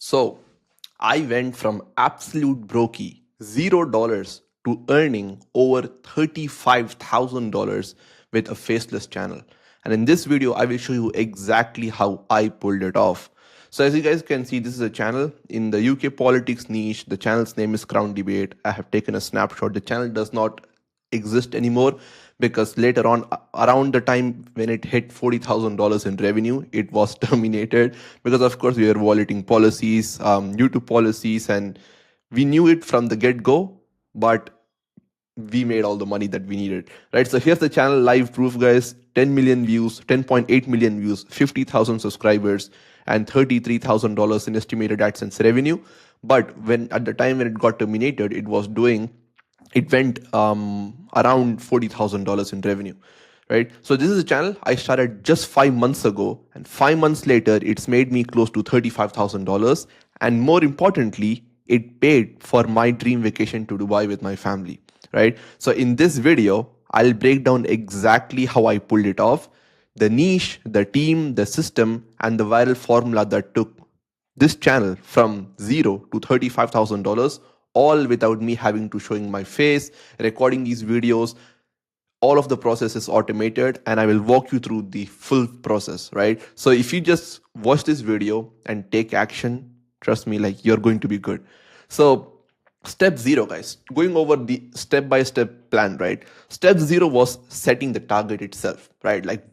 So I went from absolute brokey, $0 to earning over $35,000 with a faceless channel. And in this video, I will show you exactly how I pulled it off. So as you guys can see, this is a channel in the UK politics niche. The channel's name is Crown Debate. I have taken a snapshot. The channel does not exist anymore because later on, around the time when it hit $40,000 in revenue, it was terminated because of course we were violating policies, YouTube policies, and we knew it from the get-go, but we made all the money that we needed, right? So here's the channel live proof, guys. 10 million views, 10.8 million views, 50,000 subscribers, and $33,000 in estimated AdSense revenue. But when at the time when it got terminated, it went around $40,000 in revenue, right? So this is a channel I started just 5 months ago, and 5 months later, it's made me close to $35,000. And more importantly, it paid for my dream vacation to Dubai with my family, right? So in this video, I'll break down exactly how I pulled it off, the niche, the team, the system, and the viral formula that took this channel from zero to $35,000, all without me having to showing my face, recording these videos. All of the process is automated, and I will walk you through the full process, right? So if you just watch this video and take action, trust me, like, you're going to be good. So step zero, guys, going over the step-by-step plan, right? Step zero was setting the target itself, right? Like,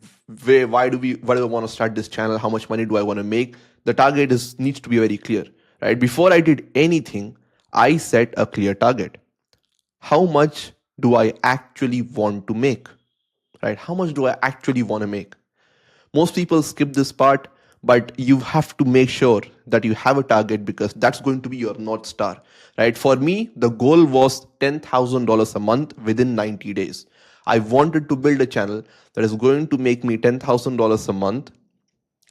why do I want to start this channel? How much money do I want to make? The target needs to be very clear, right? Before I did anything, I set a clear target. How much do I actually want to make, right? How much do I actually want to make? Most people skip this part, but you have to make sure that you have a target because that's going to be your North Star, right? For me, the goal was $10,000 a month within 90 days. I wanted to build a channel that is going to make me $10,000 a month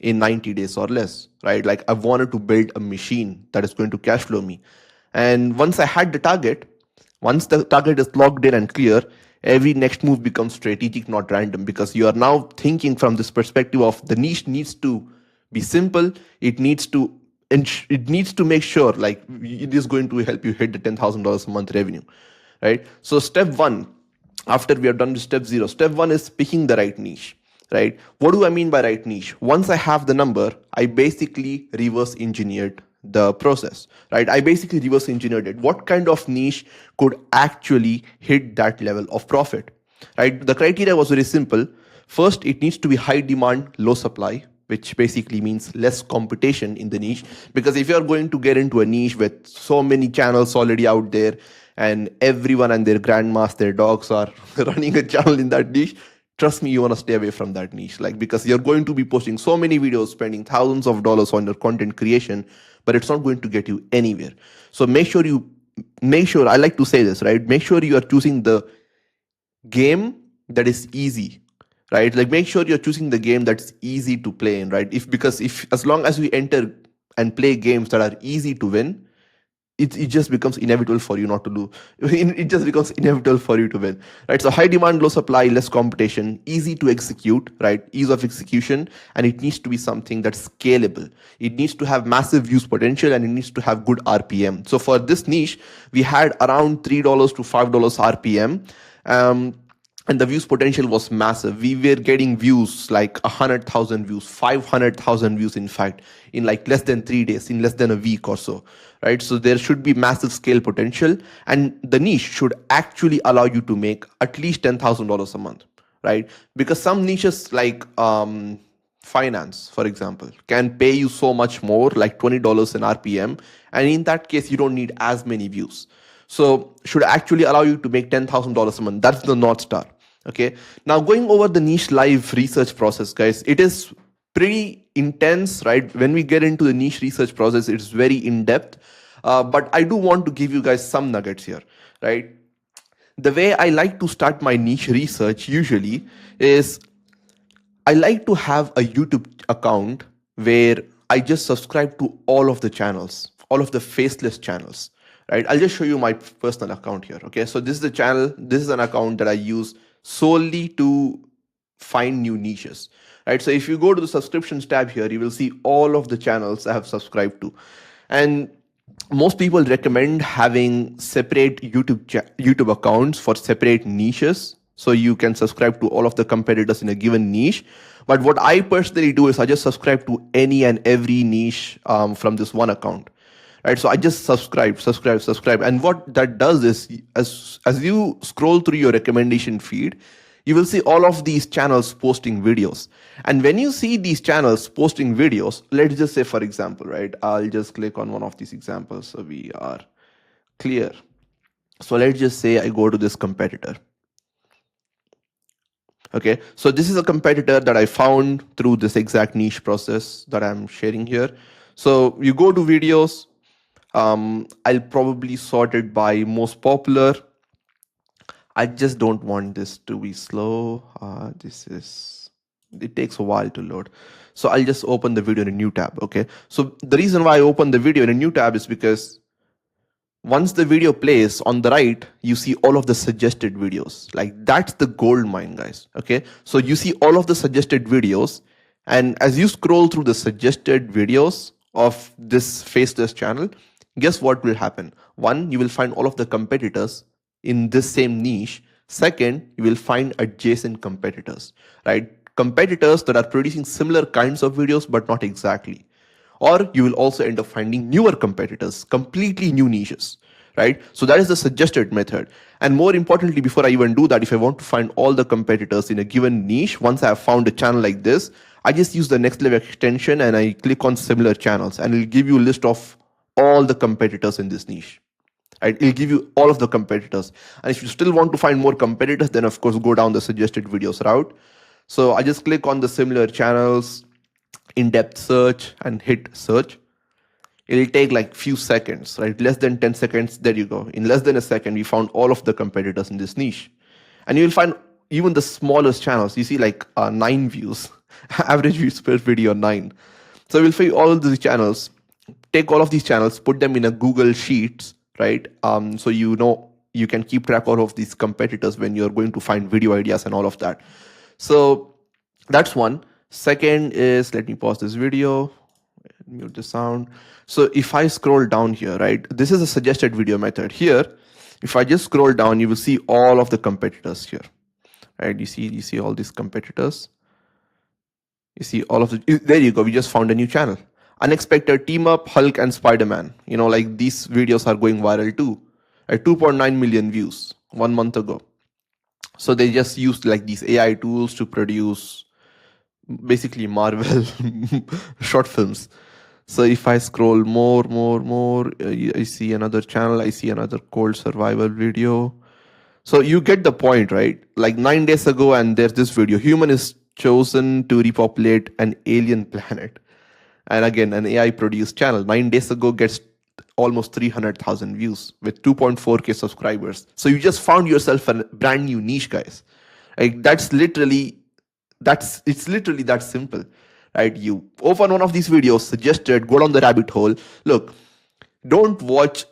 in 90 days or less, right? Like, I wanted to build a machine that is going to cash flow me. And once I had the target, once the target is locked in and clear, every next move becomes strategic, not random, because you are now thinking from this perspective of the niche needs to be simple. It needs to make sure like it is going to help you hit the $10,000 a month revenue, right? So step one, after we are done with step zero, step one is picking the right niche, right? What do I mean by right niche? Once I have the number, I basically reverse engineered the process, right? I basically reverse engineered it. What kind of niche could actually hit that level of profit, right? The criteria was very simple. First, it needs to be high demand, low supply, which basically means less competition in the niche. Because if you're going to get into a niche with so many channels already out there and everyone and their grandmas, their dogs are running a channel in that niche, trust me, you want to stay away from that niche, like, because you're going to be posting so many videos, spending thousands of dollars on your content creation, but it's not going to get you anywhere. So make sure, I like to say this, right? Make sure you are choosing the game that is easy, right? Like, make sure you're choosing the game that's easy to play in, right? Because as long as we enter and play games that are easy to win, it just becomes inevitable for you not to lose. It just becomes inevitable for you to win, right? So high demand, low supply, less competition, easy to execute, right? Ease of execution, and it needs to be something that's scalable. It needs to have massive views potential, and it needs to have good RPM. So for this niche, we had around $3 to $5 RPM. And the views potential was massive. We were getting views like 100,000 views, 500,000 views, in fact, in like less than 3 days, in less than a week or so, right? So there should be massive scale potential, and the niche should actually allow you to make at least $10,000 a month, right? Because some niches like finance, for example, can pay you so much more, like $20 in RPM, and in that case, you don't need as many views. So should actually allow you to make $10,000 a month. That's the North Star. Okay. Now going over the niche live research process, guys, it is pretty intense, right? When we get into the niche research process, it's very in depth. But I do want to give you guys some nuggets here, right? The way I like to start my niche research usually is I like to have a YouTube account where I just subscribe to all of the channels, all of the faceless channels, right? I'll just show you my personal account here. Okay. So this is the channel. This is an account that I use solely to find new niches, right? So if you go to the subscriptions tab here, you will see all of the channels I have subscribed to. And most people recommend having separate YouTube accounts for separate niches, so you can subscribe to all of the competitors in a given niche. But what I personally do is I just subscribe to any and every niche from this one account, right? So I just subscribe, and what that does is, as you scroll through your recommendation feed, you will see all of these channels posting videos. And when you see these channels posting videos, let's just say, for example, right, I'll just click on one of these examples so we are clear. So let's just say I go to this competitor. Okay, so this is a competitor that I found through this exact niche process that I'm sharing here. So you go to videos. I'll probably sort it by most popular. I just don't want this to be slow. It takes a while to load. So I'll just open the video in a new tab. Okay. So the reason why I open the video in a new tab is because once the video plays on the right, you see all of the suggested videos. Like, that's the gold mine, guys. Okay. So you see all of the suggested videos. And as you scroll through the suggested videos of this Faceless channel, guess what will happen? One, you will find all of the competitors in this same niche. Second, you will find adjacent competitors, right? Competitors that are producing similar kinds of videos, but not exactly. Or you will also end up finding newer competitors, completely new niches, right? So that is the suggested method. And more importantly, before I even do that, if I want to find all the competitors in a given niche, once I have found a channel like this, I just use the next level extension and I click on similar channels, and it'll give you a list of all the competitors in this niche. Right? It'll give you all of the competitors. And if you still want to find more competitors, then of course go down the suggested videos route. So I just click on the similar channels, in-depth search, and hit search. It'll take like few seconds, right? Less than 10 seconds. There you go. In less than a second, we found all of the competitors in this niche. And you'll find even the smallest channels. You see like 9 views, average views per video 9. So we'll find all of these channels, take all of these channels, put them in a Google Sheets, right? So you know you can keep track of these competitors when you're going to find video ideas and all of that. So that's one. Second is, let me pause this video, mute the sound. So if I scroll down here, right, this is a suggested video method. Here, if I just scroll down, you will see all of the competitors here, right? You see all these competitors. You see all of the, there you go. We just found a new channel. Unexpected team up, Hulk and Spider-Man. You know, like these videos are going viral too. At 2.9 million views 1 month ago. So they just used like these AI tools to produce basically Marvel short films. So if I scroll more, I see another channel. I see another cold survival video. So you get the point, right? Like 9 days ago, and there's this video. Human is chosen to repopulate an alien planet. And again, an AI produced channel 9 days ago gets almost 300,000 views with 2.4K subscribers. So you just found yourself a brand new niche, guys. Like it's literally that simple, right? You open one of these videos, suggested, go down the rabbit hole. Look, don't watch,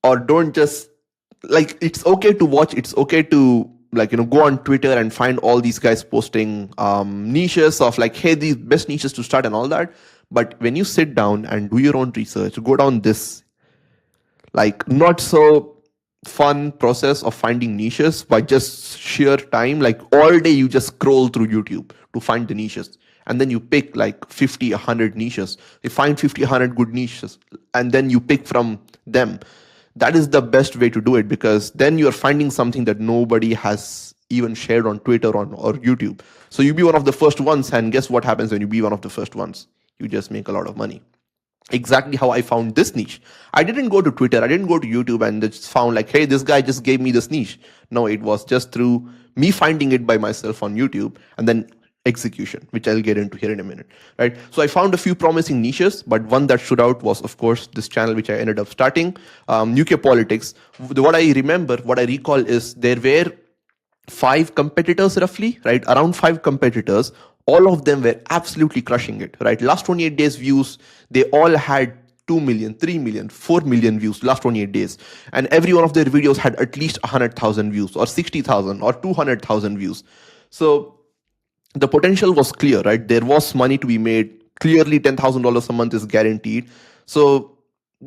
or don't just, like, it's okay to watch. It's okay to, like, go on Twitter and find all these guys posting niches of like, hey, these best niches to start and all that. But when you sit down and do your own research, go down this like not so fun process of finding niches by just sheer time. Like all day you just scroll through YouTube to find the niches, and then you pick like 50, 100 niches. You find 50, 100 good niches, and then you pick from them. That is the best way to do it, because then you're finding something that nobody has even shared on Twitter or YouTube. So you be one of the first ones, and guess what happens when you be one of the first ones? You just make a lot of money. Exactly how I found this niche. I didn't go to Twitter, I didn't go to YouTube and just found like, hey, this guy just gave me this niche. No, it was just through me finding it by myself on YouTube, and then execution, which I'll get into here in a minute, right? So I found a few promising niches, but one that stood out was, of course, this channel, which I ended up starting, UK politics. What I recall is there were 5 competitors roughly, right? Around 5 competitors. All of them were absolutely crushing it, right? Last 28 days views, they all had 2 million, 3 million, 4 million views last 28 days. And every one of their videos had at least 100,000 views or 60,000 or 200,000 views. So the potential was clear, right? There was money to be made. Clearly $10,000 a month is guaranteed. So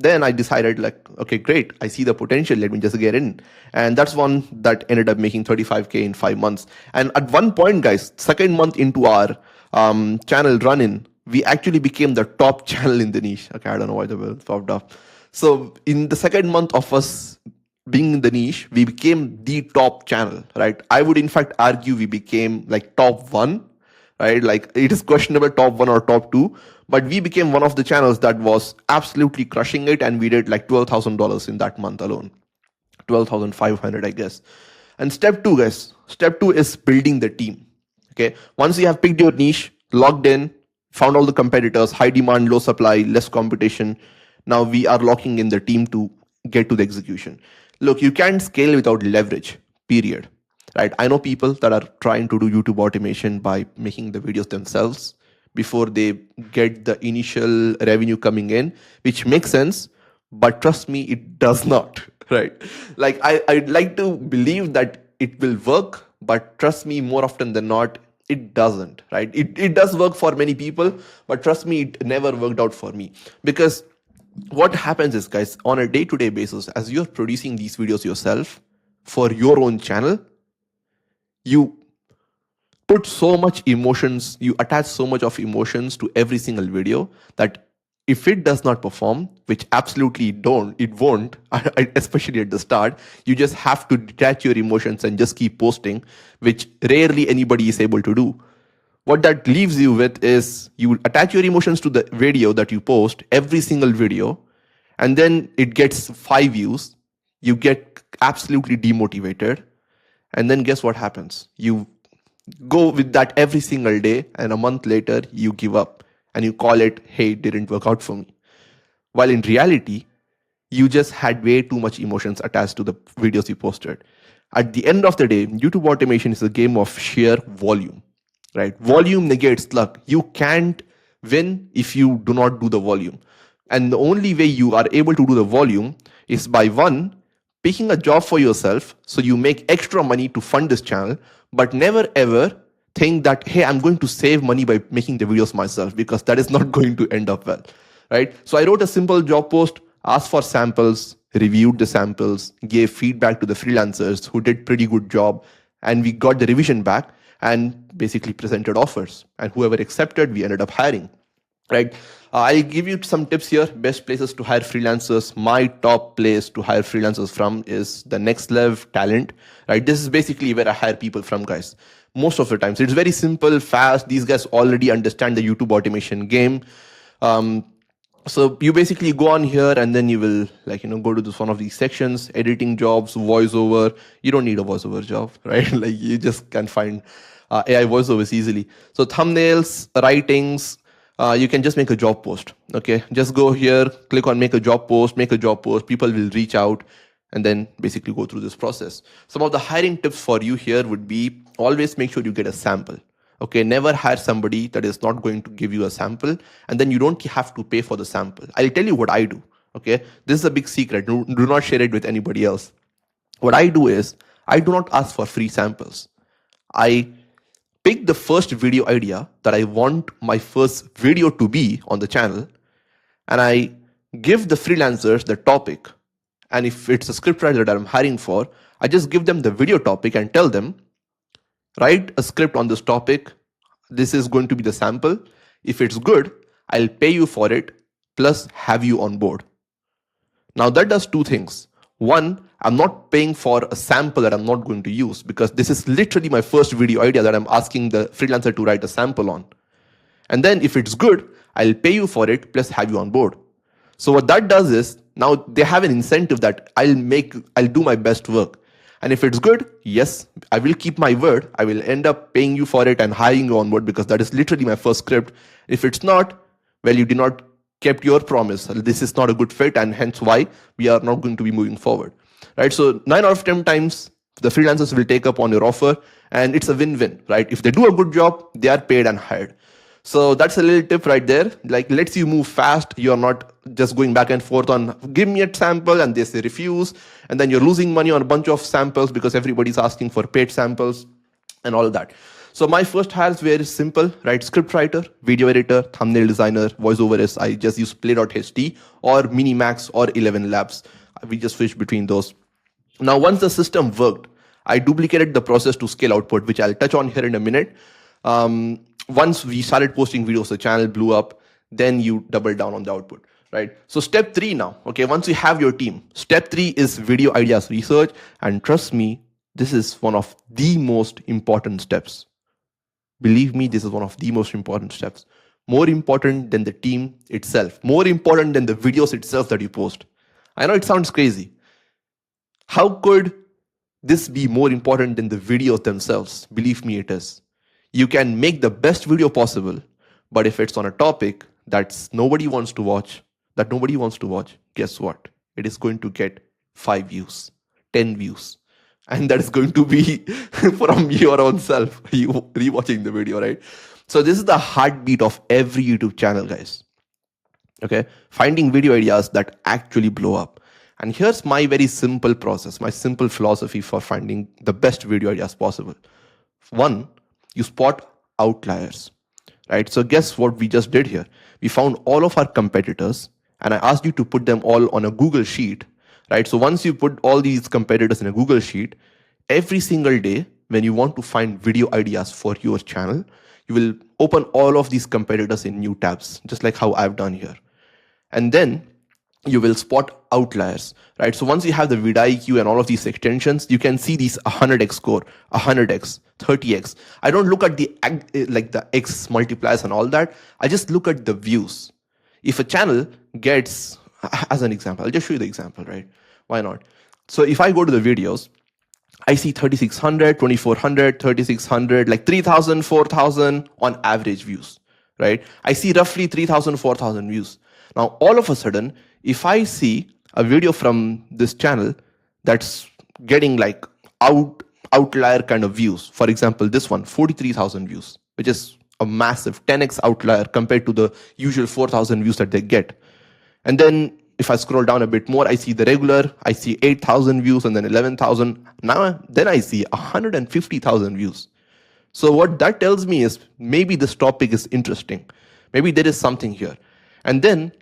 then I decided like, okay, great. I see the potential. Let me just get in. And that's one that ended up making 35K in 5 months. And at one point, guys, second month into our channel run in, we actually became the top channel in the niche. Okay, I don't know why the word popped up. So in the second month of us being in the niche, we became the top channel, right? I would in fact argue we became like top one, right? Like it is questionable top one or top two, but we became one of the channels that was absolutely crushing it, and we did like $12,000 in that month alone. 12,500, I guess. And step two, guys, step two is building the team. Okay. Once you have picked your niche, logged in, found all the competitors, high demand, low supply, less competition. Now we are locking in the team to get to the execution. Look, you can't scale without leverage, period. Right? I know people that are trying to do YouTube automation by making the videos themselves before they get the initial revenue coming in, which makes sense, but trust me, it does not. Right? Like I'd like to believe that it will work, but trust me, more often than not, it doesn't. Right? It does work for many people, but trust me, it never worked out for me. Because what happens is, guys, on a day-to-day basis, as you're producing these videos yourself for your own channel, you put so much emotions, you attach so much of emotions to every single video that if it does not perform, which absolutely it won't, especially at the start, you just have to detach your emotions and just keep posting, which rarely anybody is able to do. What that leaves you with is you attach your emotions to the video that you post, every single video, and then it gets 5 views. You get absolutely demotivated. And then guess what happens? You go with that every single day, and a month later, you give up and you call it, hey, it didn't work out for me. While in reality, you just had way too much emotions attached to the videos you posted. At the end of the day, YouTube automation is a game of sheer volume, right? Volume negates luck. You can't win if you do not do the volume. And the only way you are able to do the volume is by one, picking a job for yourself so you make extra money to fund this channel, but never ever think that, hey, I'm going to save money by making the videos myself, because that is not going to end up well, right? So I wrote a simple job post, asked for samples, reviewed the samples, gave feedback to the freelancers who did pretty good job, and we got the revision back and basically presented offers. And whoever accepted, we ended up hiring, right? I'll give you some tips here. Best places to hire freelancers. My top place to hire freelancers from is the Next Level Talent, right? This is basically where I hire people from, guys. Most of the times, it's very simple, fast. These guys already understand the YouTube automation game. So you basically go on here and then you will go to one of these sections, editing jobs, voiceover. You don't need a voiceover job, right? Like you just can find AI voiceovers easily. So thumbnails, writings, you can just make a job post. Okay, just go here, click on make a job post, people will reach out, and then basically go through this process. Some of the hiring tips for you here would be always make sure you get a sample. Okay, never hire somebody that is not going to give you a sample, and then you don't have to pay for the sample. I'll tell you what I do. Okay, this is a big secret. Do not share it with anybody else. What I do is I do not ask for free samples. I pick the first video idea that I want my first video to be on the channel, and I give the freelancers the topic. And if it's a scriptwriter that I'm hiring for, I just give them the video topic and tell them, write a script on this topic. This is going to be the sample. If it's good, I'll pay you for it, plus have you on board. Now that does two things. One, I'm not paying for a sample that I'm not going to use, because this is literally my first video idea that I'm asking the freelancer to write a sample on. And then if it's good, I'll pay you for it, plus have you on board. So what that does is, now they have an incentive that I'll do my best work. And if it's good, yes, I will keep my word. I will end up paying you for it and hiring you on board, because that is literally my first script. If it's not, well, you did not kept your promise. This is not a good fit, and hence why we are not going to be moving forward, right? So 9 out of 10 times, the freelancers will take up on your offer, and it's a win-win, right? If they do a good job, they are paid and hired. So that's a little tip right there. Like, lets you move fast. You're not just going back and forth on give me a sample and they say refuse. And then you're losing money on a bunch of samples because everybody's asking for paid samples and all of that. So my first hires were simple, right? Script writer, video editor, thumbnail designer, voiceover is I just use play.ht or Minimax or 11 Labs. We just switched between those. Now, once the system worked, I duplicated the process to scale output, which I'll touch on here in a minute. Once we started posting videos, the channel blew up, then you double down on the output, right? So step 3 now, okay, once you have your team, step 3 is video ideas research. And trust me, this is one of the most important steps. Believe me, this is one of the most important steps. More important than the team itself, more important than the videos itself that you post. I know it sounds crazy. How could this be more important than the videos themselves? Believe me, it is. You can make the best video possible, but if it's on a topic that nobody wants to watch, guess what? It is going to get 5 views, 10 views. And that is going to be from your own self, you rewatching the video, right? So this is the heartbeat of every YouTube channel, guys. Okay, finding video ideas that actually blow up. And here's my very simple process, my simple philosophy for finding the best video ideas possible. 1, you spot outliers, right? So guess what we just did here? We found all of our competitors and I asked you to put them all on a Google sheet, right? So once you put all these competitors in a Google sheet, every single day when you want to find video ideas for your channel, you will open all of these competitors in new tabs, just like how I've done here. And then you will spot outliers, right? So once you have the vidIQ and all of these extensions, you can see these 100x score, 100x, 30x. I don't look at the X multipliers and all that. I just look at the views. If a channel gets, as an example, I'll just show you the example, right? Why not? So if I go to the videos, I see 3600, 2400, 3600, like 3000, 4000 on average views, right? I see roughly 3000, 4000 views. Now, all of a sudden, if I see a video from this channel that's getting like outlier kind of views, for example, this one, 43,000 views, which is a massive 10x outlier compared to the usual 4,000 views that they get. And then if I scroll down a bit more, I see the regular, I see 8,000 views and then 11,000. Then I see 150,000 views. So what that tells me is maybe this topic is interesting. Maybe there is something here. And then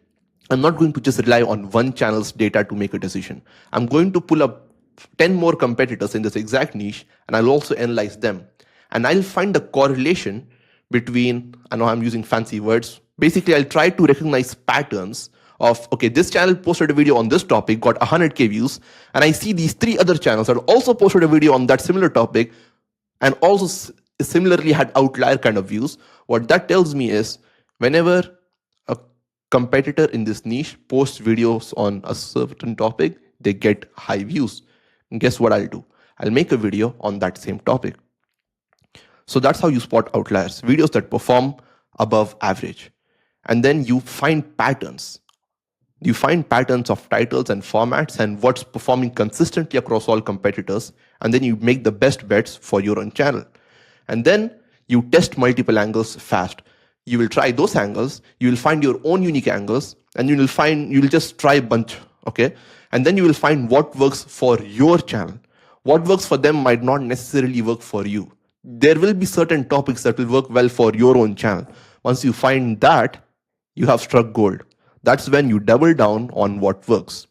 I'm not going to just rely on one channel's data to make a decision. I'm going to pull up 10 more competitors in this exact niche and I'll also analyze them. And I'll find the correlation between, I know I'm using fancy words, basically I'll try to recognize patterns of, okay, this channel posted a video on this topic, got 100k views, and I see these 3 other channels that also posted a video on that similar topic and also similarly had outlier kind of views. What that tells me is whenever a competitor in this niche posts videos on a certain topic, they get high views. And guess what I'll do? I'll make a video on that same topic. So that's how you spot outliers, videos that perform above average. And then you find patterns. You find patterns of titles and formats and what's performing consistently across all competitors. And then you make the best bets for your own channel. And then you test multiple angles fast. You will try those angles. You will find your own unique angles and you will just try a bunch. Okay. And then you will find what works for your channel. What works for them might not necessarily work for you. There will be certain topics that will work well for your own channel. Once you find that, you have struck gold. That's when you double down on what works.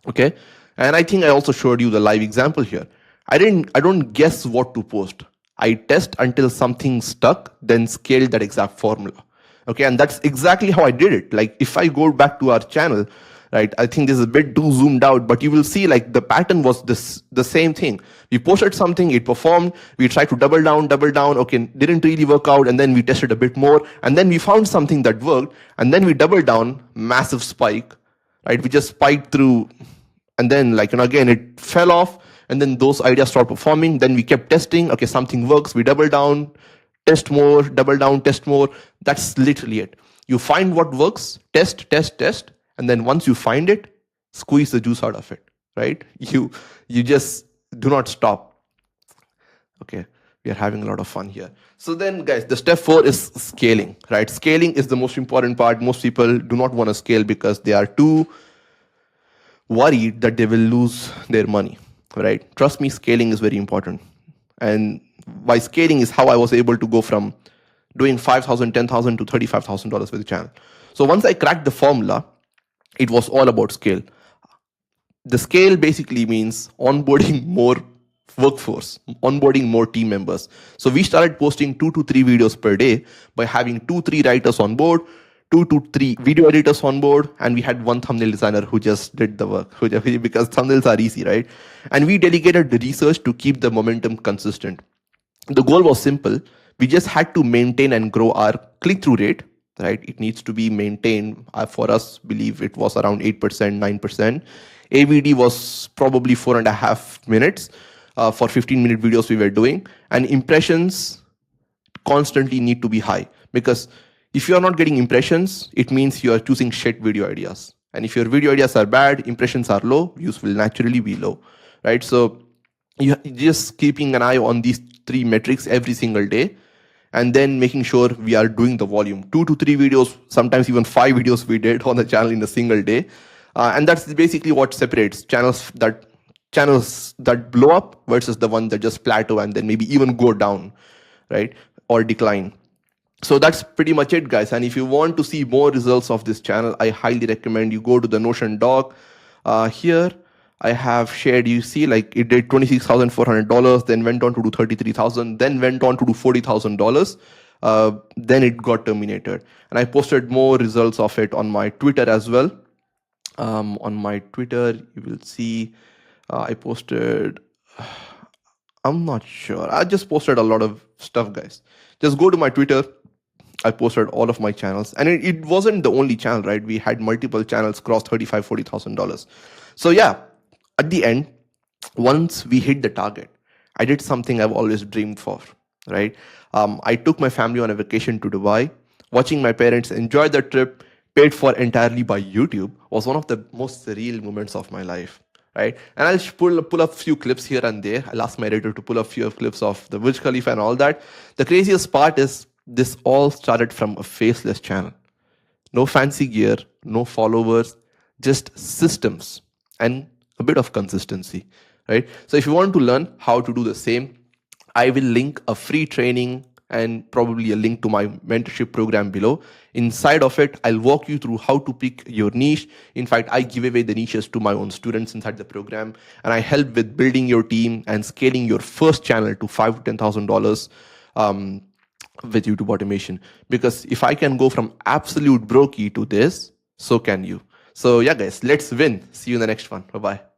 Okay. And I think I also showed you the live example here. I don't guess what to post. I test until something stuck, then scale that exact formula. Okay. And that's exactly how I did it. Like if I go back to our channel, right, I think this is a bit too zoomed out, but you will see like the pattern was the same thing. We posted something, it performed, we tried to double down, okay, didn't really work out, and then we tested a bit more, and then we found something that worked, and then we doubled down, massive spike, right? We just spiked through, and then again, it fell off, and then those ideas started performing, then we kept testing, okay, something works, we double down, test more, double down, test more. That's literally it. You find what works, test, and then once you find it, squeeze the juice out of it, right? You just do not stop. Okay, we are having a lot of fun here. So then guys, the step 4 is scaling, right? Scaling is the most important part. Most people do not want to scale because they are too worried that they will lose their money, right? Trust me, scaling is very important. And by scaling is how I was able to go from doing 5,000, 10,000 to $35,000 with the channel. So once I cracked the formula, it was all about scale. The scale basically means onboarding more workforce, onboarding more team members. So we started posting 2 to 3 videos per day by having 2, 3 writers on board, 2 to 3 video editors on board, and we had one thumbnail designer who just did the work, because thumbnails are easy, right? And we delegated the research to keep the momentum consistent. The goal was simple. We just had to maintain and grow our click-through rate, right? It needs to be maintained. For us, believe it was around 8%, 9%. AVD was probably 4.5 minutes for 15-minute videos we were doing. And impressions constantly need to be high, because if you are not getting impressions, it means you are choosing shit video ideas. And if your video ideas are bad, impressions are low, views will naturally be low, right? So you just keeping an eye on these 3 metrics every single day, and then making sure we are doing the volume. 2 to 3 videos, sometimes even 5 videos we did on the channel in a single day. And that's basically what separates channels that blow up versus the one that just plateau and then maybe even go down, right? Or decline. So that's pretty much it, guys. And if you want to see more results of this channel, I highly recommend you go to the Notion doc. Here I have shared, you see, like it did $26,400, then went on to do $33,000, then went on to do $40,000. Then it got terminated. And I posted more results of it on my Twitter as well. On my Twitter, you will see I posted, I'm not sure. I just posted a lot of stuff, guys. Just go to my Twitter. I posted all of my channels, and it wasn't the only channel, right? We had multiple channels cross $35,000, $40,000. So yeah, at the end, once we hit the target, I did something I've always dreamed for, right? I took my family on a vacation to Dubai. Watching my parents enjoy the trip, paid for entirely by YouTube, was one of the most surreal moments of my life, right? And I'll pull up few clips here and there. I'll ask my editor to pull up few clips of the Burj Khalifa and all that. The craziest part is this all started from a faceless channel. No fancy gear, no followers, just systems and a bit of consistency, right? So if you want to learn how to do the same, I will link a free training and probably a link to my mentorship program below. Inside of it, I'll walk you through how to pick your niche. In fact, I give away the niches to my own students inside the program, and I help with building your team and scaling your first channel to $5,000 to $10,000 with YouTube automation. Because if I can go from absolute brokey to this, so can you. So yeah, guys, let's win. See you in the next one. Bye-bye.